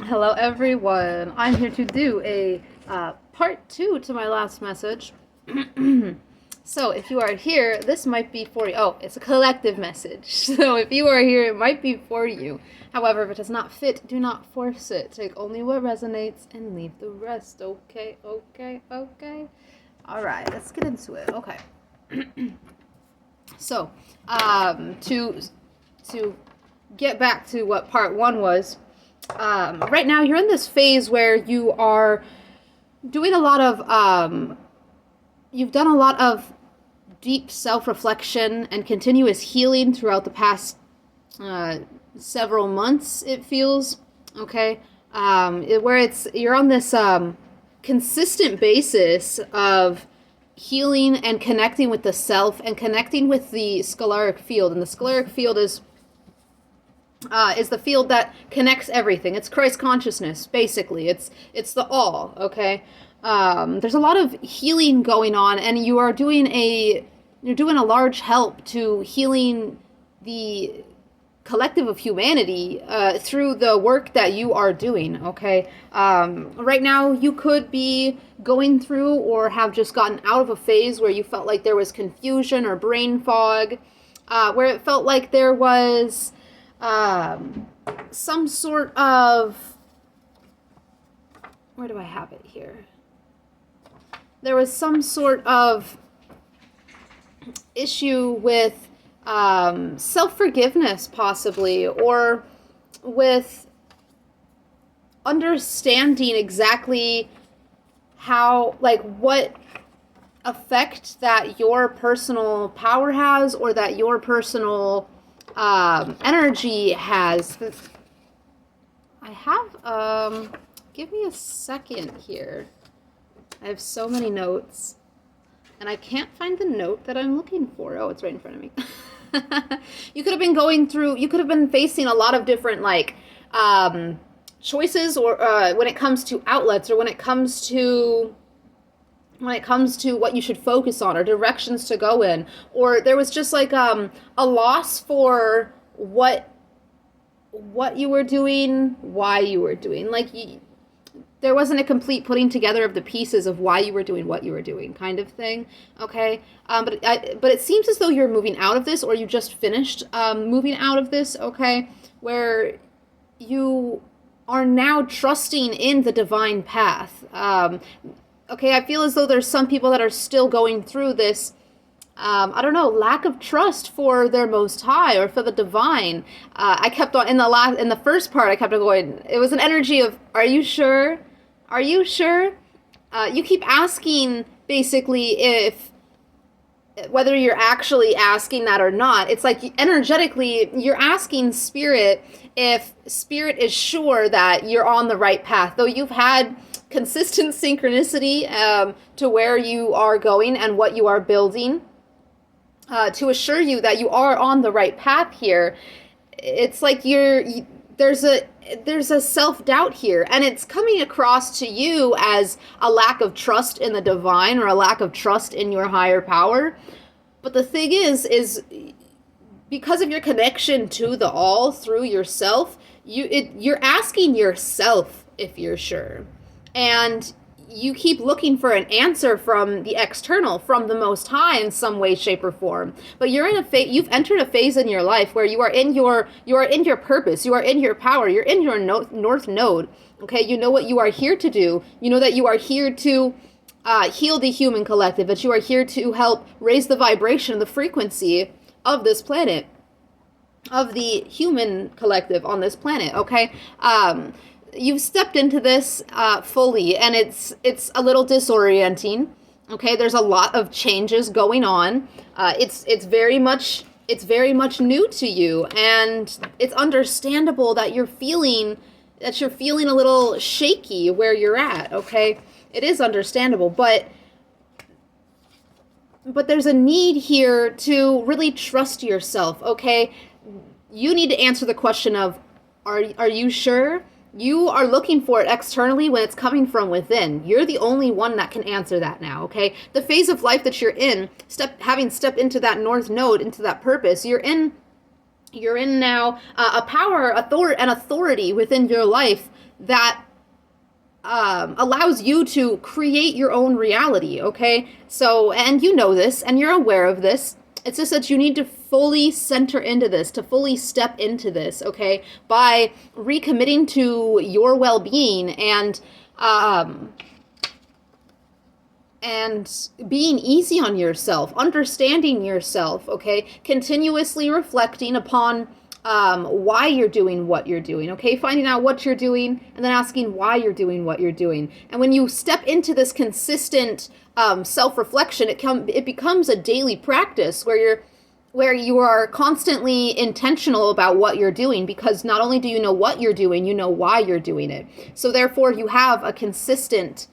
Hello, everyone. I'm here to do a part two to my last message. So, if you are here, this might be for you. Oh, it's a collective message. So, if you are here, it might be for you. However, if it does not fit, do not force it. Take only what resonates and leave the rest. Okay, okay, okay. All right, let's get into it. Okay. So, to get back to what part one was. Right now you're in this phase where you are doing a lot of you've done a lot of deep self-reflection and continuous healing throughout the past several months, it feels. Okay. Where you're on this consistent basis of healing and connecting with the self and connecting with the scalaric field, and the scalaric field is the field that connects everything. It's Christ consciousness, basically. It's the all, okay? There's a lot of healing going on, and you're doing a large help to healing the collective of humanity through the work that you are doing, okay? Right now, you could be going through or have just gotten out of a phase where you felt like there was confusion or brain fog, where it felt like there was some sort of, where do I have it here? There was some sort of issue with self-forgiveness, possibly, or with understanding exactly how, like, what effect that your personal power has, or that your personal energy has. I have, give me a second here. I have so many notes, and I can't find the note that I'm looking for. Oh, it's right in front of me. You could have been facing a lot of different, like, choices, or when it comes to outlets, or when it comes to what you should focus on, or directions to go in, or there was just like a loss for what you were doing, why you were doing. Like, there wasn't a complete putting together of the pieces of why you were doing what you were doing, kind of thing. Okay, but it seems as though you're moving out of this, or you just finished moving out of this. Okay, where you are now trusting in the divine path. Okay, I feel as though there's some people that are still going through this, I don't know, lack of trust for their Most High or for the divine. I kept on, in the first part, I kept on going, it was an energy of, are you sure? Are you sure? You keep asking, basically, whether you're actually asking that or not. It's like, energetically, you're asking Spirit if Spirit is sure that you're on the right path. Though you've had consistent synchronicity to where you are going and what you are building, to assure you that you are on the right path here. It's like there's a self-doubt here, and it's coming across to you as a lack of trust in the divine, or a lack of trust in your higher power. But the thing is because of your connection to the all through yourself, you're asking yourself if you're sure. And you keep looking for an answer from the external, from the Most High, in some way, shape, or form. But you're in you've entered a phase in your life where you are in your purpose, you are in your power, you're in your north node. Okay, you know what you are here to do. You know that you are here to heal the human collective, that you are here to help raise the vibration, the frequency of this planet, of the human collective on this planet. Okay. You've stepped into this fully, and it's a little disorienting. Okay, there's a lot of changes going on. It's very much new to you, and it's understandable that you're feeling a little shaky where you're at. Okay, it is understandable, but there's a need here to really trust yourself. Okay, you need to answer the question of, are you sure? You are looking for it externally when it's coming from within. You're the only one that can answer that now, okay? The phase of life that you're in, having stepped into that north node, into that purpose, you're in now a power, and authority within your life that allows you to create your own reality, okay? So, and you know this, and you're aware of this. It's just that you need to fully center into this, to fully step into this, okay? By recommitting to your well-being and being easy on yourself, understanding yourself, okay? Continuously reflecting upon why you're doing what you're doing, okay? Finding out what you're doing and then asking why you're doing what you're doing. And when you step into this consistent self-reflection, it becomes a daily practice where you are constantly intentional about what you're doing, because not only do you know what you're doing, you know why you're doing it. So therefore, you have a consistent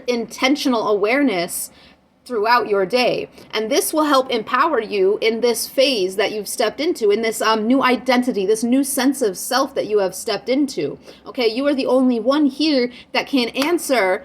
intentional awareness throughout your day. And this will help empower you in this phase that you've stepped into, in this new identity, this new sense of self that you have stepped into. Okay, you are the only one here that can answer,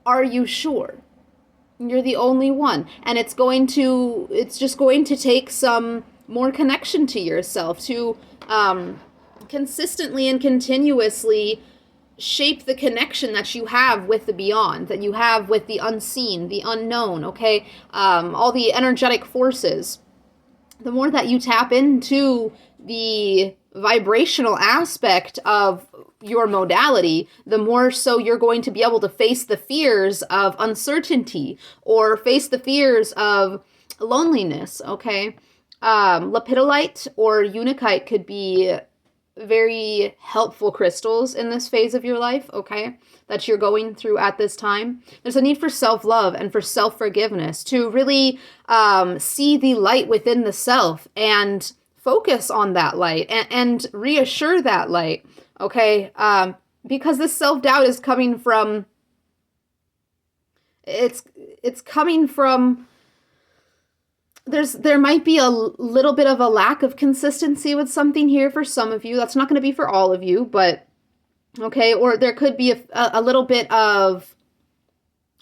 are you sure? You're the only one. And it's just going to take some more connection to yourself to consistently and continuously shape the connection that you have with the beyond, that you have with the unseen, the unknown, okay? All the energetic forces. The more that you tap into the vibrational aspect of your modality, the more so you're going to be able to face the fears of uncertainty or face the fears of loneliness, okay? Lepidolite or unakite could be very helpful crystals in this phase of your life, okay, that you're going through at this time. There's a need for self-love and for self-forgiveness, to really see the light within the self and focus on that light and reassure that light, okay, because this self-doubt is coming from, it's coming from, there might be a little bit of a lack of consistency with something here for some of you. That's not going to be for all of you, but okay. Or there could be a little bit of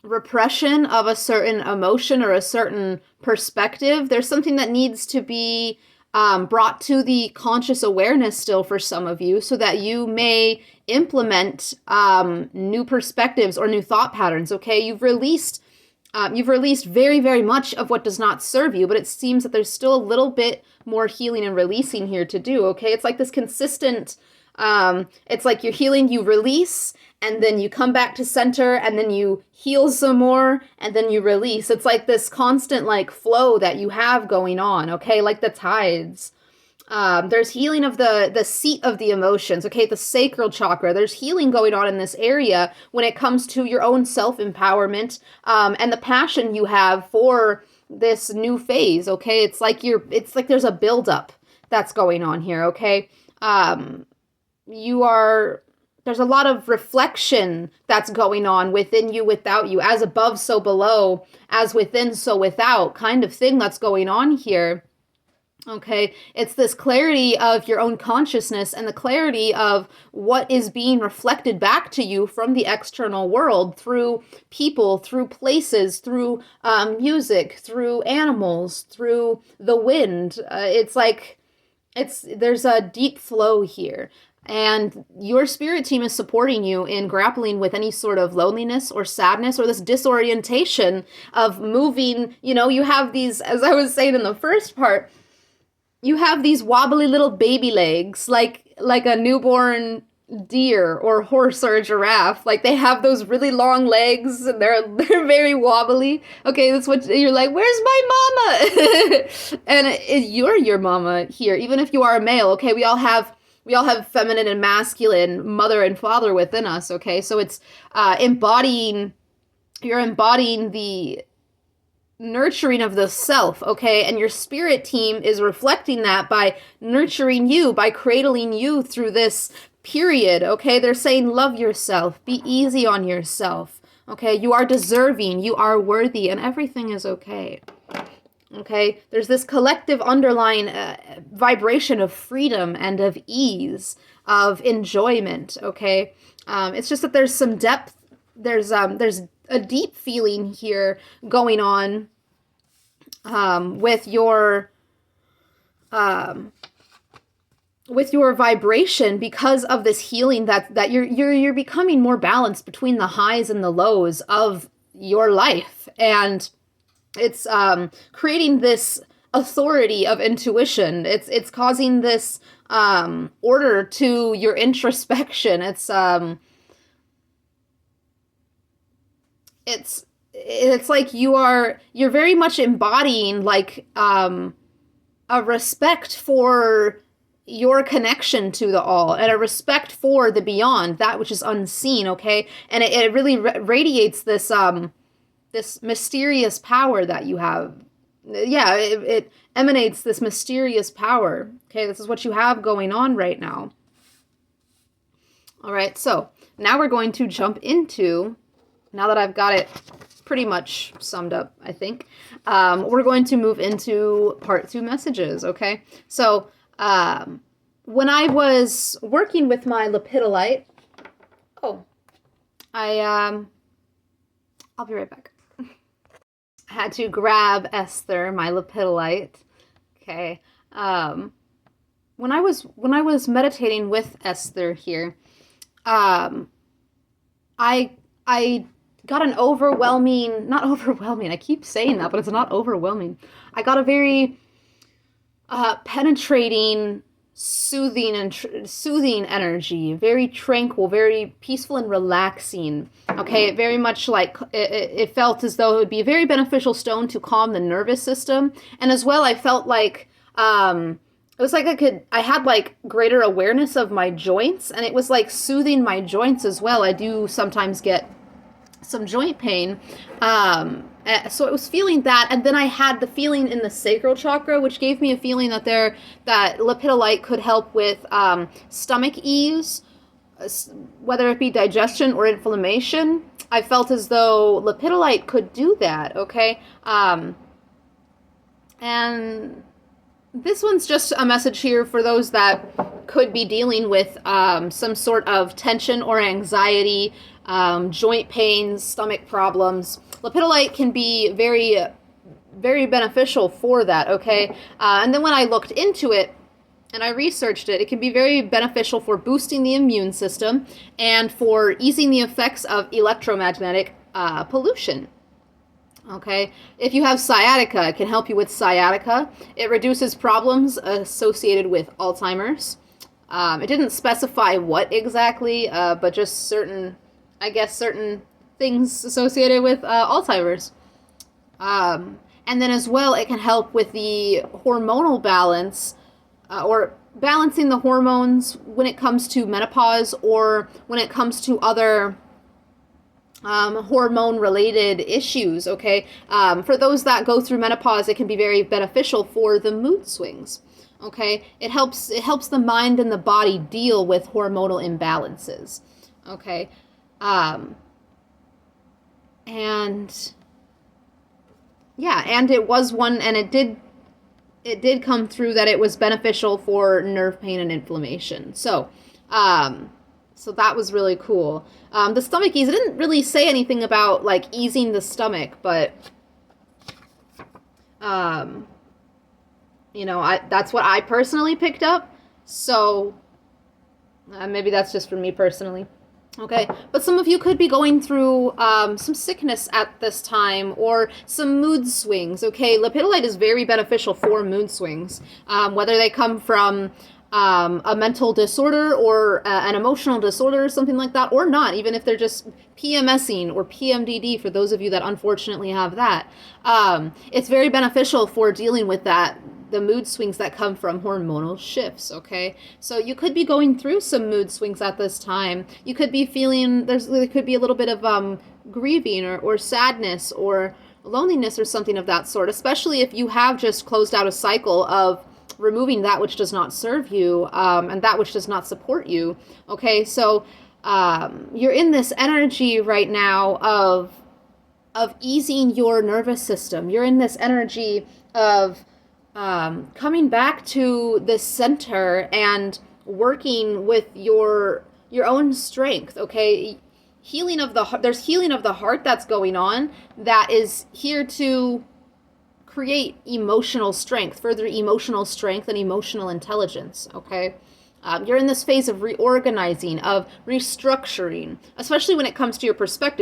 repression of a certain emotion or a certain perspective. There's something that needs to be brought to the conscious awareness still for some of you, so that you may implement new perspectives or new thought patterns, okay? You've released very, very much of what does not serve you, but it seems that there's still a little bit more healing and releasing here to do, okay? It's like this consistent, it's like you're healing, you release, and then you come back to center, and then you heal some more, and then you release. It's like this constant, like, flow that you have going on, okay? Like the tides. There's healing of the seat of the emotions, okay, the sacral chakra. There's healing going on in this area when it comes to your own self-empowerment and the passion you have for this new phase, okay? It's like there's a buildup that's going on here, okay? There's a lot of reflection that's going on within you, without you, as above, so below, as within, so without, kind of thing that's going on here. Okay, it's this clarity of your own consciousness and the clarity of what is being reflected back to you from the external world through people, through places, through music, through animals, through the wind. There's a deep flow here. And your spirit team is supporting you in grappling with any sort of loneliness or sadness or this disorientation of moving. You know, you have these, as I was saying in the first part, you have these wobbly little baby legs, like a newborn deer or horse or a giraffe. Like, they have those really long legs, and they're very wobbly. Okay, that's what you're like, where's my mama? And you're your mama here, even if you are a male. Okay, we all have feminine and masculine, mother and father within us. Okay, so it's you're embodying the nurturing of the self, okay? And your spirit team is reflecting that by nurturing you, by cradling you through this period, okay? They're saying, love yourself, be easy on yourself, okay? You are deserving, you are worthy, and everything is okay, okay? There's this collective underlying vibration of freedom and of ease, of enjoyment, okay? It's just that there's some depth, there's a deep feeling here going on with your with your vibration, because of this healing, that you're becoming more balanced between the highs and the lows of your life, and it's creating this authority of intuition. It's causing this order to your introspection. It's like you're very much embodying like a respect for your connection to the all, and a respect for the beyond, that which is unseen, okay? And it really radiates this this mysterious power that you have. Yeah, it emanates this mysterious power. Okay, this is what you have going on right now. All right, so now we're going to jump into, now that I've got it pretty much summed up, I think, we're going to move into part 2 messages, okay? So, when I was working with my lepidolite, I'll be right back. I had to grab Esther, my lepidolite. Okay. When I was meditating with Esther here, I got an overwhelming, not overwhelming, I keep saying that, but it's not overwhelming. I got a very penetrating, soothing energy, very tranquil, very peaceful and relaxing. Okay, it very much like it felt as though it would be a very beneficial stone to calm the nervous system, and as well I felt like it was like I had like greater awareness of my joints, and it was like soothing my joints as well. I do sometimes get some joint pain, so it was feeling that, and then I had the feeling in the sacral chakra, which gave me a feeling that lepidolite could help with stomach ease, whether it be digestion or inflammation. I felt as though lepidolite could do that, okay? And this one's just a message here for those that could be dealing with some sort of tension or anxiety, joint pains, stomach problems. Lepidolite can be very, very beneficial for that, okay? And then when I looked into it and I researched it, it can be very beneficial for boosting the immune system and for easing the effects of electromagnetic pollution. Okay, if you have sciatica, it can help you with sciatica. It reduces problems associated with Alzheimer's. It didn't specify what exactly, but just certain things associated with Alzheimer's. And then as well, it can help with the hormonal balance, or balancing the hormones when it comes to menopause, or when it comes to other hormone-related issues, okay? For those that go through menopause, it can be very beneficial for the mood swings, okay? It helps the mind and the body deal with hormonal imbalances, okay? And yeah, and it was one, and it did come through that it was beneficial for nerve pain and inflammation. So, so that was really cool. The stomach ease, it didn't really say anything about like easing the stomach, but you know, that's what I personally picked up. So maybe that's just for me personally. Okay, but some of you could be going through some sickness at this time, or some mood swings. Okay, lepidolite is very beneficial for mood swings, whether they come from a mental disorder or an emotional disorder or something like that, or not, even if they're just PMSing or PMDD, for those of you that unfortunately have that. It's very beneficial for dealing with that, the mood swings that come from hormonal shifts, okay? So you could be going through some mood swings at this time. You could be feeling, there could be a little bit of grieving or sadness or loneliness or something of that sort, especially if you have just closed out a cycle of removing that which does not serve you, and that which does not support you, okay? So you're in this energy right now of easing your nervous system. You're in this energy of coming back to the center and working with your own strength, okay? There's healing of the heart that's going on, that is here to create emotional strength, further emotional strength and emotional intelligence, okay? You're in this phase of reorganizing, of restructuring, especially when it comes to your perspective.